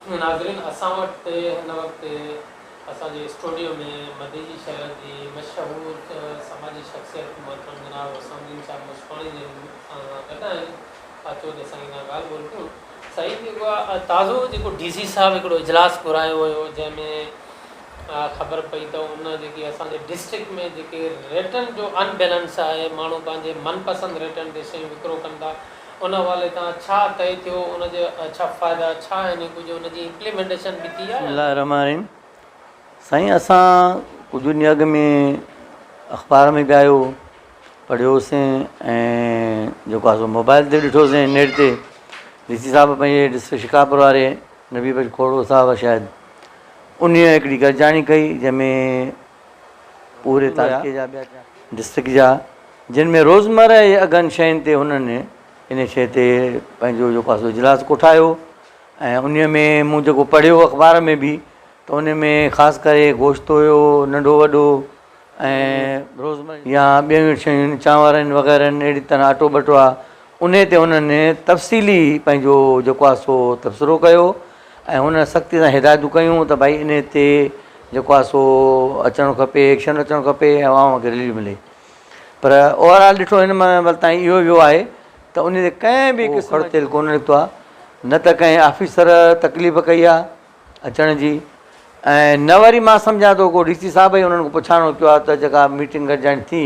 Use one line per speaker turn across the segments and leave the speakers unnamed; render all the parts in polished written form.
नाज़रीन असां वटि हिन वक़्तु असांजे स्टूडियो में मदीजी शहर जी मशहूरु समाजी शख़्सियत मोहतरम जनाब वसामुद्दीन साहिब मुस्कानी जे गॾु आहिनि। अचो त असां हिन ॻाल्हि ॿोल कयूं। साईं जेको आहे ताज़ो जेको DC साहिबु हिकिड़ो इजलास घुरायो हुयो जंहिंमें ख़बर पई त उन जेकी असांजे डिस्ट्रिक्ट में जेके रेटनि जो अनबैलेंस आहे, माण्हू पंहिंजे मनपसंदि रेटनि ते शयूं विकिरो कनि था, उन हवाले तां छा तय थियो, उनजे छा फ़ाइदा छा आहिनि, कुझु उनजी इम्प्लीमेंटेशन बि थी आहे?
बिस्मिल्लाहिर्रहमानिर्रहीम। साईं असां कुझु ॾींहं अॻु में अख़बार में बि आयो पढ़ियोसीं ऐं जेको आहे सो मोबाइल ते ॾिठोसीं नेट ते DC साहिबु पंहिंजे डिस्ट्रिक्ट शिकापुर वारे नबी भाई खोड़ो साहिबु शायदि उन हिकिड़ी गॾिजाणी कई जंहिंमें पूरे तालुके जा डिस्ट्रिक्ट जा जिन में रोज़मर्रा जे अघनि शयुनि ते हुननि इन शइ ते पंहिंजो जेको आहे सो इजलास कोठायो ऐं उन में मूं जेको पढ़ियो अख़बार में बि त उन में ख़ासि करे गोश्त हुयो नंढो वॾो ऐं रोज़मर्रा या ॿियूं शयूं चांवरनि वग़ैरह अहिड़ी तरह अटो ॿटो आहे उन ते उन्हनि तफ़सीली पंहिंजो जेको आहे सो तबसरो कयो ऐं हुन सख़्ती सां हिदायतूं कयूं त भई इन ते जेको आहे सो अचणु खपे, एक्शन अचणु खपे ऐं आवाम खे रिलीफ मिले। पर ओवरऑल ॾिठो हिन महिल ताईं इहो वियो आहे त उन ते कंहिं बि क़िस्म तेल कोन निकितो आहे, न त कंहिं ऑफिसर तकलीफ़ कई आहे अचण जी ऐं न वरी मां सम्झां थो को DC साहिब ई उन्हनि खां पुछाइणो पियो आहे त जेका मीटिंग गॾिजाणी थी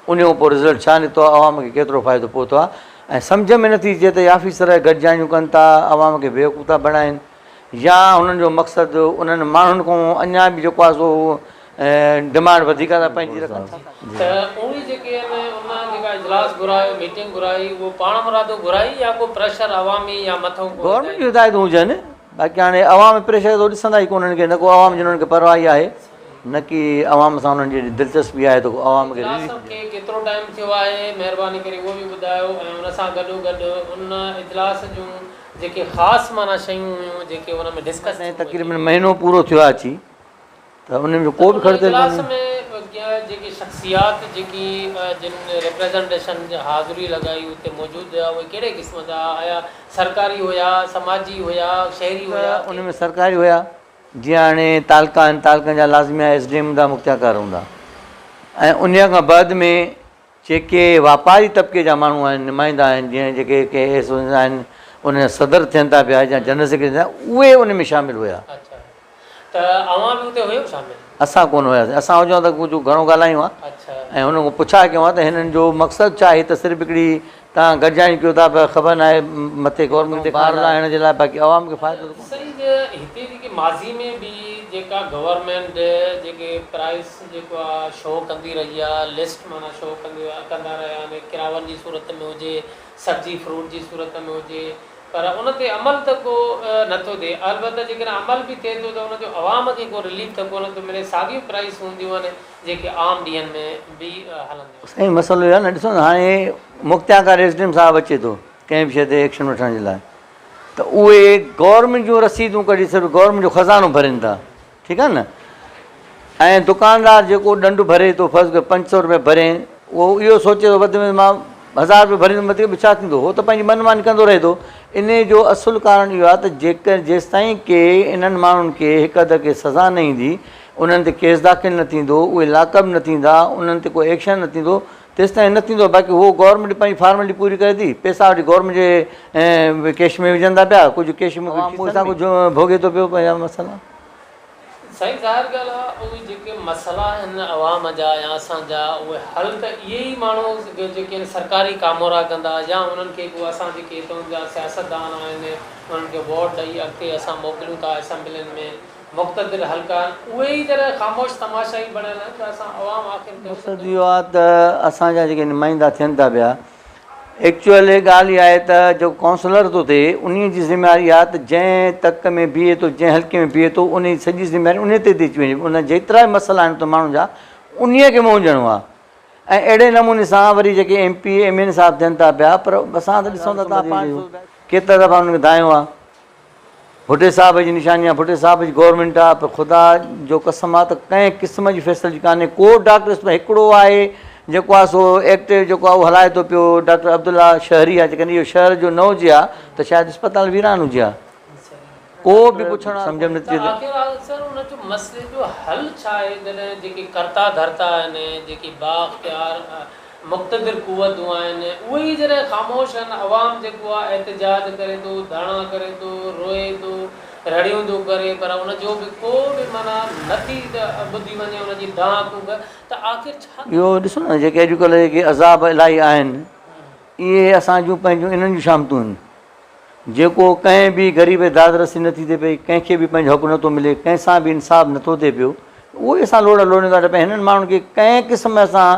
उन खां पोइ रिज़ल्ट छा निकितो आहे, आवाम खे केतिरो फ़ाइदो पहुतो आहे ऐं सम्झ में नथी अचे त ऑफिसर गॾिजाणियूं कनि था, आवाम खे बेवकूफ़ था बणाइनि या उन्हनि जो मक़सदु उन्हनि माण्हुनि खां अञा बि जेको आहे सो डिमांड वधीक था पंहिंजी रखनि।
त उहे जेके आहिनि उन जेका इजलास घुरायो, मीटिंग घुराई, उहो पाण मुरादो घुराई या को प्रेशर अवामी या मथां
गवर्नमेंट जूं हिदायतूं हुजनि, बाक़ी हाणे अवाम प्रेशर त ॾिसंदा ई कोन के न को अवाम जी उन्हनि खे परवाह आहे न की अवाम सां उन्हनि जी दिलचस्पी आहे त अवाम खे
केतिरो टाइम थियो आहे, महिरबानी करे उहो बि ॿुधायो ऐं उन सां गॾोगॾु उन इजलास जूं जेके ख़ासि माना शयूं हुयूं जेके हुन में डिस्कस
ऐं तक़रीबन महीनो पूरो थियो आहे अची त उन में को बि ख़र्च
में जेकी शख़्सियात जेकी जिन रिप्रेज़ेंटेशन हाज़िरी लॻाई उते मौजूदु हुआ उहे कहिड़े क़िस्म जा आया, सरकारी हुया, समाजी हुया, शहरी हुया?
उन में सरकारी हुया, जीअं हाणे तालका आहिनि, तालकनि जा लाज़मी आहे SDM हूंदा, मुख्तियारकार हूंदा ऐं उन खां बाद में जेके वापारी तबिके जा माण्हू आहिनि, नुमाइंदा आहिनि, जीअं जेके KS आहिनि उन सदर थियनि था पिया या जनरल सेक्रेटरी थिया उहे उन में शामिलु हुया।
त अवां बि उते हुयो शामिलु?
असां कोन हुयासीं, असां हुजूं त कुझु घणो ॻाल्हायूं आहे ऐं हुन खां पुछा कयूं आहे त हिननि जो मक़सदु छा आहे, त सिर्फ़ु हिकिड़ी तव्हां गॾिजाणी कयो था पिया ख़बर न आहे मथे गवर्नमेंट ते ॿार लाहिण जे लाइ, बाक़ी आवाम खे फ़ाइदो
हिते जेके माज़ी में बि जेका गवर्नमेंट जेके प्राइस जेको आहे शो कंदी रही आहे, लिस्ट माना शो कंदा रहिया आहिनि, किरावनि जी सूरत में हुजे, सब्जी फ्रूट जी सूरत में हुजे, पर उन ते अमल त को नथो थिए। अलबत्त जेकॾहिं अमल बि थिए थो त उनजो अवाम खे को रिलीफ त कोन थो मिले, साॻियूं प्राइस हूंदियूं आहिनि जेके आम ॾींहंनि में बि हलंदियूं।
साईं मसइलो इहो आहे न, ॾिसो न हाणे मुख्तियारकार SDM साहिबु अचे थो कंहिं बि शइ ते एक्शन वठण जे लाइ त उहे गवर्नमेंट जूं रसीदूं कढी सिर्फ़ु गवर्नमेंट जो ख़ज़ानो भरनि था, ठीकु आहे न, ऐं दुकानदार जेको ॾंडु भरे थो फर्ज़ु करे 500 रुपया भरे, उहो इहो सोचे थो वधि में मां 1000 रुपया भरींदुमि, मतिलबु छा थींदो, उहो त पंहिंजी मनमानी कंदो रहे थो। इन जो असुलु कारण इहो आहे त जेकर जेसिताईं के इन्हनि माण्हुनि खे हिक अध खे सज़ा न ईंदी, उन्हनि ते केस दाख़िल न थींदो, उहे लाकअप न थींदा, उन्हनि ते कोई एक्शन न थींदो, तेसिताईं न थींदो। बाक़ी उहो गवर्नमेंट पंहिंजी फॉर्मेलिटी पूरी करे थी, पैसा वठी गवर्नमेंट जे कैश में विझनि था पिया, कुझु कैश में कुझु भोगे थो पियो पंहिंजा मसइला।
साईं ज़ाहिर ॻाल्हि आहे उहे जेके मसइला आहिनि अवाम जा या असांजा, उहे हल त इहे ई माण्हू जेके सरकारी कामोरा कंदा या उन्हनि खे को असां जेके हितां जा सियासतदान आहिनि उन्हनि खे वोट ॾेई अॻिते असां मोकिलियूं था असेंबलियुनि में, मुक़्तदिर हल्का उहे ई तरह ख़ामोश तमाशा ई बणियल आहिनि त असां अवाम आख़िर
मक़सदु इहो आहे त असांजा जेके नुमाइंदा थियनि था पिया, एक्चुअल ॻाल्हि इहा आहे त जेको काउंसलर थो थिए उन जी ज़िमेवारी आहे त जंहिं तक में बीहे थो, जंहिं हल्के में बीहे थो, उन जी सॼी ज़िमेवारी उन ते थी अची वञे। उन जेतिरा बि मसइला आहिनि त माण्हुनि जा उन खे मुंझणो आहे ऐं अहिड़े नमूने सां वरी जेके MP MN साहिब थियनि था पिया, पर असां त ॾिसूं था केतिरा दफ़ा उन्हनि खे दायो आहे, भुटे साहिब जी निशानी आहे, भुटे साहिब जी गवर्नमेंट आहे, पर ख़ुदा जो कसम आहे त कंहिं क़िस्म जी फैसिलिटी कान्हे। को डॉक्टर हिकिड़ो आहे जेको आहे सो एक्टिव जेको आहे उहो हलाए थो पियो, डॉक्टर अब्दुल्ला शहरी आहे, जेकॾहिं इहो शहर जो न हुजे हा त शायदि अस्पताल वीरान हुजे हा। को बि पुछणु सम्झ में नथी अचे।
आख़िर सर उन जो मसइले जो हल छा आहे जॾहिं जेके कर्ता धर्ता आहिनि जेकी बाख्तियार मुक़्तदिर क़ुवतूं आहिनि उहे ई जॾहिं ख़ामोश आहिनि अवाम जेको आहे एहतिजाज करे थो धरना करे थो रोए थो रड़ियूं थो करे पर उनजो बि को बि माना नथी ॿुधी वञे उनजी दांहं त आख़िर छा।
इहो ॾिसो न जेके अॼुकल्ह जेके अज़ाब इलाही आहिनि इहे असां जूं पंहिंजूं इन्हनि जूं शामतूं आहिनि जेको कंहिं बि ग़रीब दादरसी नथी थिए पई कंहिंखे बि पंहिंजो हक़ु नथो मिले कंहिंसां बि इंसाफ़ नथो थिए पियो उहो ई असां लोड़ लोड़ींदा था पिया हिननि माण्हुनि खे कंहिं क़िस्म सां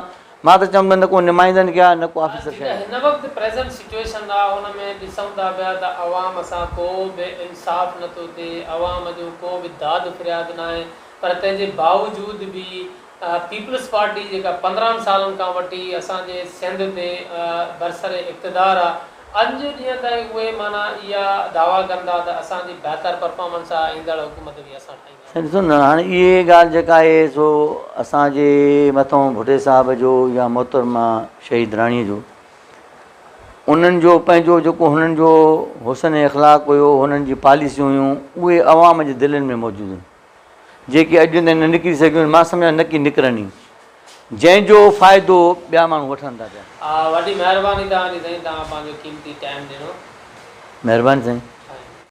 मां त चवंदुमि न को नुमाइंदनि कया न को ऑफिसर कया।
हिन वक़्तु प्रेज़ेंट सिचुएशन आहे हुन में ॾिसूं था पिया त अवाम सां को बि इंसाफ़ नथो थिए अवाम जो को बि दाद फ़रियाद न आहे पर तंहिंजे बावजूद बि पीपल्स पार्टी जेका 15 सालनि खां वठी असांजे सिंध ते बरसर इक़्तिदार आहे अॼु ॾींहं ताईं उहे माना इहा दावा कंदा त असांजी बहितर परफॉर्मेंस आहे ईंदड़ हुकूमत बि असां ठाहींदा।
ॾिसो न हाणे इहे ॻाल्हि जेका आहे सो असांजे मथां भुटे साहिब जो या मोहतरमा शहीद राणीअ जो उन्हनि जो पंहिंजो जेको हुननि जो हुसन इख़लाक़ हुयो हुननि जी पॉलिसियूं हुयूं उहे अवाम जे दिलनि में मौजूदु आहिनि जेके अॼु ताईं न निकिरी सघियूं मां सम्झा न की निकिरनि जंहिंजो फ़ाइदो ॿिया माण्हू वठनि था पिया।
वॾी महिरबानी तव्हांजी साईं तव्हां पंहिंजो क़ीमती टाइम ॾिनो।
महिरबानी साईं।